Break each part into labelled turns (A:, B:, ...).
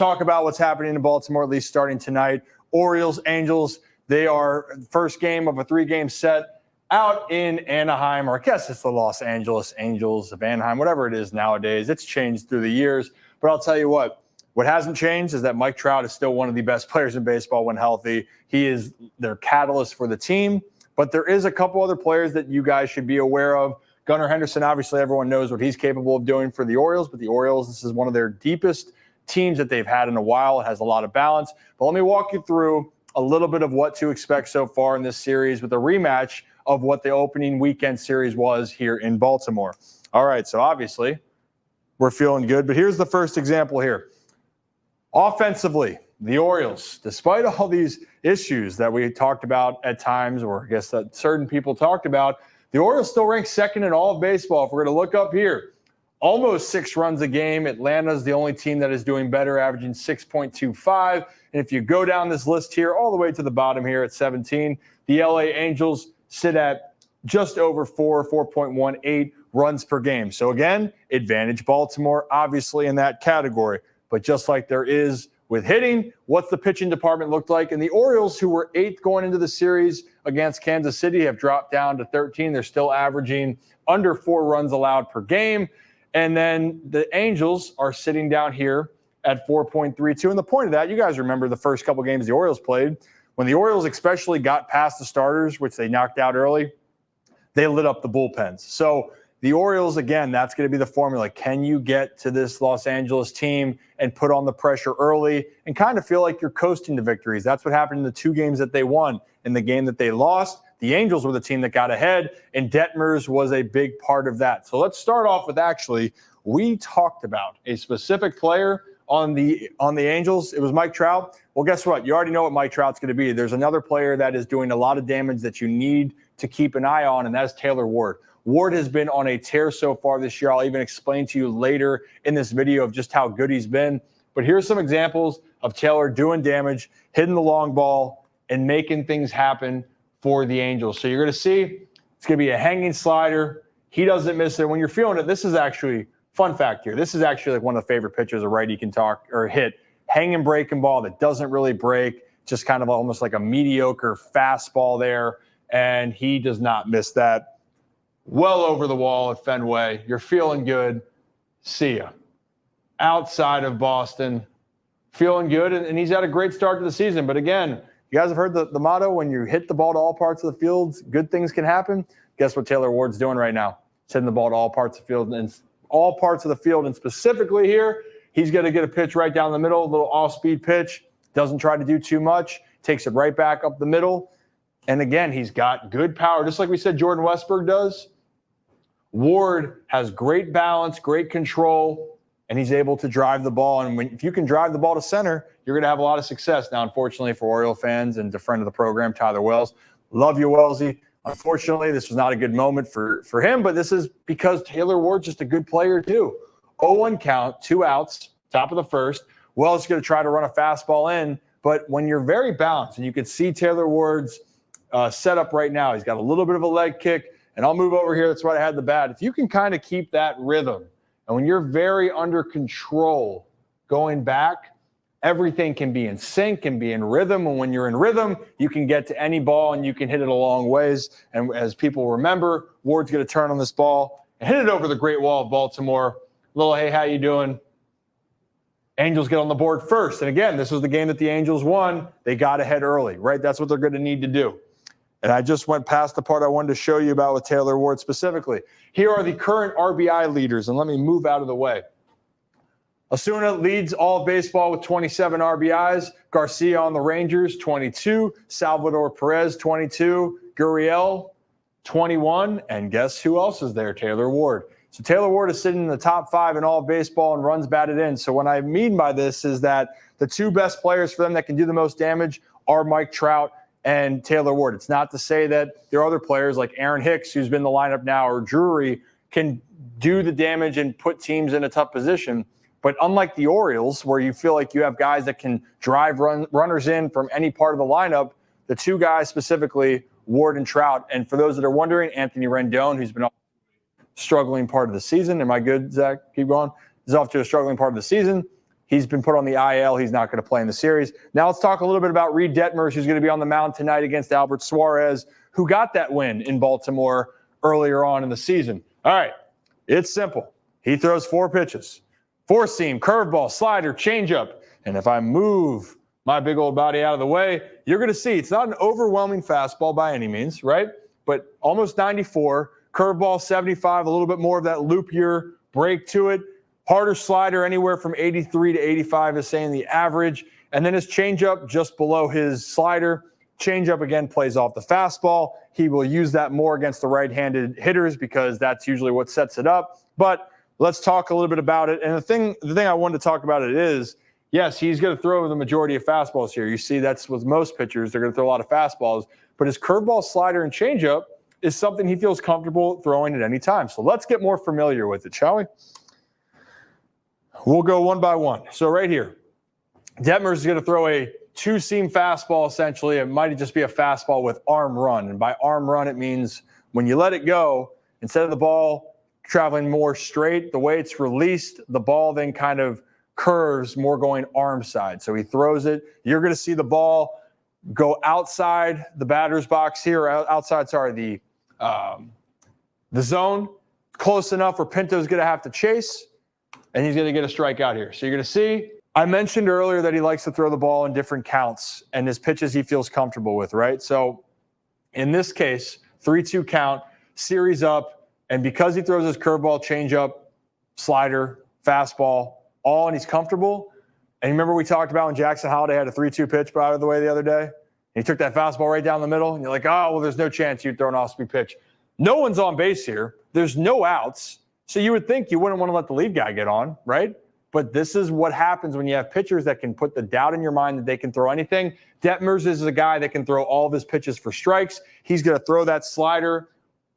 A: talk about what's happening in Baltimore, at least starting tonight. Orioles, Angels, they are first game of a 3-game set out in Anaheim, or I guess it's the Los Angeles Angels of Anaheim, whatever it is nowadays. It's changed through the years. But I'll tell you what hasn't changed is that Mike Trout is still one of the best players in baseball when healthy. He is their catalyst for the team. But there is a couple other players that you guys should be aware of. Gunnar Henderson, obviously everyone knows what he's capable of doing for the Orioles, but the Orioles, this is one of their deepest teams that they've had in a while. It has a lot of balance. But let me walk you through a little bit of what to expect so far in this series with a rematch of what the opening weekend series was here in Baltimore. All right, so obviously we're feeling good, but here's the first example here. Offensively, the Orioles, despite all these issues that we talked about at times, or I guess that certain people talked about, the Orioles still rank second in all of baseball. If we're going to look up here, almost 6 runs a game. Atlanta's the only team that is doing better, averaging 6.25. And if you go down this list here, all the way to the bottom here at 17, the LA Angels sit at just over 4.18 runs per game. So again, advantage Baltimore, obviously, in that category. But just like there is with hitting, what's the pitching department looked like? And the Orioles, who were 8th going into the series against Kansas City, have dropped down to 13. They're still averaging under 4 runs allowed per game. And then the Angels are sitting down here at 4.32. And the point of that, you guys remember the first couple games the Orioles played. When the Orioles especially got past the starters, which they knocked out early, they lit up the bullpens. So the Orioles, again, that's going to be the formula. Can you get to this Los Angeles team and put on the pressure early and kind of feel like you're coasting to victories? That's what happened in the 2 games that they won. In the game that they lost, the Angels were the team that got ahead, and Detmers was a big part of that. So let's start off with, actually, we talked about a specific player on the Angels. It was Mike Trout. Well, guess what? You already know what Mike Trout's going to be. There's another player that is doing a lot of damage that you need to keep an eye on, and that is Taylor Ward. Ward has been on a tear so far this year. I'll even explain to you later in this video of just how good he's been. But here's some examples of Taylor doing damage, hitting the long ball, and making things happen for the Angels. So you're going to see it's going to be a hanging slider. He doesn't miss it. When you're feeling it, this is actually, fun fact here, this is actually like one of the favorite pitches a righty can talk or hit. Hanging breaking ball that doesn't really break, just kind of almost like a mediocre fastball there. And he does not miss that. Well over the wall at Fenway. You're feeling good. See ya. Outside of Boston, feeling good. And he's had a great start to the season. But again, you guys have heard the motto, when you hit the ball to all parts of the field, good things can happen. Guess what Taylor Ward's doing right now? He's hitting the ball to all parts of the field, and all parts of the field. And specifically here, he's going to get a pitch right down the middle, a little off-speed pitch. Doesn't try to do too much. Takes it right back up the middle. And again, he's got good power, just like we said Jordan Westburg does. Ward has great balance, great control, and he's able to drive the ball. And if you can drive the ball to center, you're going to have a lot of success. Now, unfortunately for Oriole fans and the friend of the program, Tyler Wells, love you, Wellsy. Unfortunately, this was not a good moment for him, but this is because Taylor Ward's just a good player too. 0-1 count, 2 outs, top of the first. Wells is going to try to run a fastball in, but when you're very balanced, and you can see Taylor Ward's setup right now, he's got a little bit of a leg kick, and I'll move over here. That's why I had the bat. If you can kind of keep that rhythm, and when you're very under control going back, everything can be in sync and be in rhythm. And when you're in rhythm, you can get to any ball and you can hit it a long ways. And as people remember, Ward's going to turn on this ball and hit it over the Great Wall of Baltimore. Little, hey, how you doing? Angels get on the board first. And again, this was the game that the Angels won. They got ahead early, right? That's what they're going to need to do. And I just went past the part I wanted to show you about with Taylor Ward specifically. Here are the current RBI leaders, and let me move out of the way. Osuna leads all of baseball with 27 RBIs. Garcia on the Rangers, 22. Salvador Perez, 22. Gurriel, 21. And guess who else is there? Taylor Ward. So Taylor Ward is sitting in the top 5 in all of baseball and runs batted in. So what I mean by this is that the 2 best players for them that can do the most damage are Mike Trout and Taylor Ward. It's not to say that there are other players like Aaron Hicks, who's been in the lineup now, or Drury, can do the damage and put teams in a tough position. But unlike the Orioles, where you feel like you have guys that can drive runners in from any part of the lineup, the 2 guys specifically, Ward and Trout. And for those that are wondering, Anthony Rendon, who's been off to a struggling part of the season. Am I good, Zach? Keep going. He's off to a struggling part of the season. He's been put on the IL. He's not going to play in the series. Now let's talk a little bit about Reid Detmers, who's going to be on the mound tonight against Albert Suarez, who got that win in Baltimore earlier on in the season. All right, it's simple. He throws 4 pitches: four seam, curveball, slider, changeup. And if I move my big old body out of the way, you're going to see it's not an overwhelming fastball by any means, right? But almost 94, curveball 75, a little bit more of that loopier break to it. Harder slider, anywhere from 83 to 85 is saying the average. And then his changeup just below his slider. Changeup, again, plays off the fastball. He will use that more against the right-handed hitters because that's usually what sets it up. But let's talk a little bit about it. And the thing I wanted to talk about it is, yes, he's going to throw the majority of fastballs here. You see, that's with most pitchers. They're going to throw a lot of fastballs. But his curveball, slider, and changeup is something he feels comfortable throwing at any time. So let's get more familiar with it, shall we? We'll go one by one. So right here, Detmers is going to throw a 2-seam fastball, essentially. It might just be a fastball with arm run. And by arm run, it means when you let it go, instead of the ball traveling more straight, the way it's released, the ball then kind of curves more going arm side. So he throws it. You're going to see the ball go outside the batter's box here, the zone, close enough where Pinto's going to have to chase, and he's going to get a strikeout here. So you're going to see, I mentioned earlier that he likes to throw the ball in different counts and his pitches he feels comfortable with, right? So in this case, 3-2 count, series up, and because he throws his curveball, changeup, slider, fastball, all, and he's comfortable. And remember we talked about when Jackson Holliday had a 3-2 pitch out of the way the other day? And he took that fastball right down the middle, and you're like, oh, well, there's no chance you'd throw an off-speed pitch. No one's on base here. There's no outs. So you would think you wouldn't want to let the lead guy get on, right? But this is what happens when you have pitchers that can put the doubt in your mind that they can throw anything. Detmers is a guy that can throw all of his pitches for strikes. He's going to throw that slider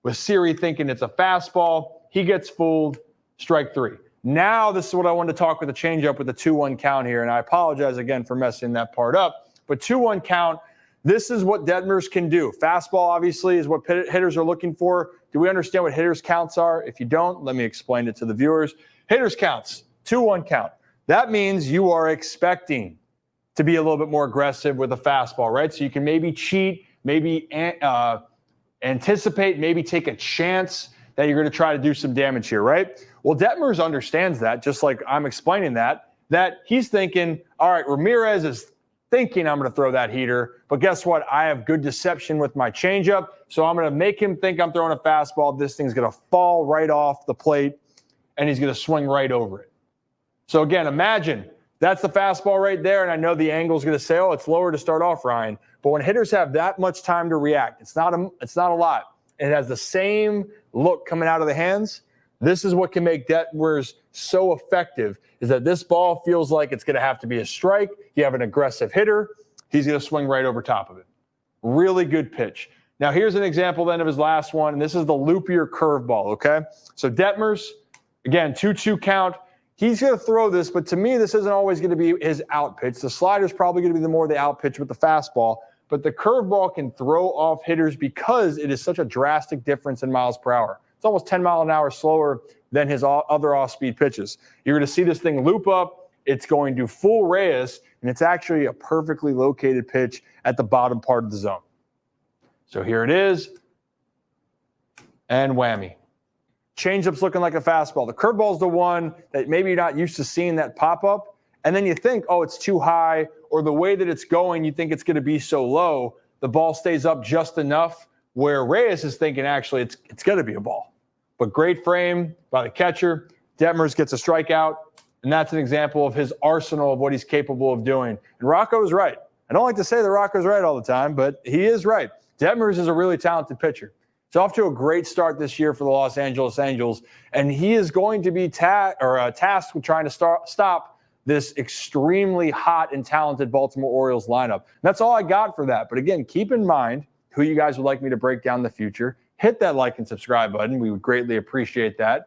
A: with Siri thinking it's a fastball. He gets fooled, strike 3. Now this is what I wanted to talk with the changeup with the 2-1 count here, and I apologize again for messing that part up. But 2-1 count, this is what Detmers can do. Fastball, obviously, is what hitters are looking for. Do we understand what hitters' counts are? If you don't, let me explain it to the viewers. Hitters' counts, 2-1 count. That means you are expecting to be a little bit more aggressive with a fastball, right? So you can maybe cheat, maybe anticipate, maybe take a chance that you're going to try to do some damage here, right? Well, Detmers understands that, just like I'm explaining that he's thinking, all right, Ramirez is thinking I'm going to throw that heater, but guess what? I have good deception with my changeup, so I'm going to make him think I'm throwing a fastball. This thing's going to fall right off the plate, and he's going to swing right over it. So again, imagine that's the fastball right there, and I know the angle's going to say, oh, it's lower to start off, Ryan. But when hitters have that much time to react, it's not a lot. It has the same look coming out of the hands. This is what can make Detmers so effective, is that this ball feels like it's going to have to be a strike. You have an aggressive hitter. He's going to swing right over top of it. Really good pitch. Now, here's an example then of his last one, and this is the loopier curveball, okay? So Detmers, again, 2-2 count. He's going to throw this, but to me, this isn't always going to be his out pitch. The slider's probably going to be the more the out pitch with the fastball, but the curveball can throw off hitters because it is such a drastic difference in miles per hour. It's almost 10 mile an hour slower than his other off-speed pitches. You're going to see this thing loop up. It's going to fool Reyes, and it's actually a perfectly located pitch at the bottom part of the zone. So here it is, and whammy. Changeup's looking like a fastball. The curveball's the one that maybe you're not used to seeing that pop up, and then you think, oh, it's too high, or the way that it's going, you think it's going to be so low, the ball stays up just enough where Reyes is thinking, actually, it's going to be a ball. But great frame by the catcher. Detmers gets a strikeout, and that's an example of his arsenal of what he's capable of doing. And Rocco's right. I don't like to say that Rocco's right all the time, but he is right. Detmers is a really talented pitcher. He's off to a great start this year for the Los Angeles Angels, and he is going to be tasked with trying to stop this extremely hot and talented Baltimore Orioles lineup. And that's all I got for that. But again, keep in mind who you guys would like me to break down in the future. Hit that like and subscribe button. We would greatly appreciate that.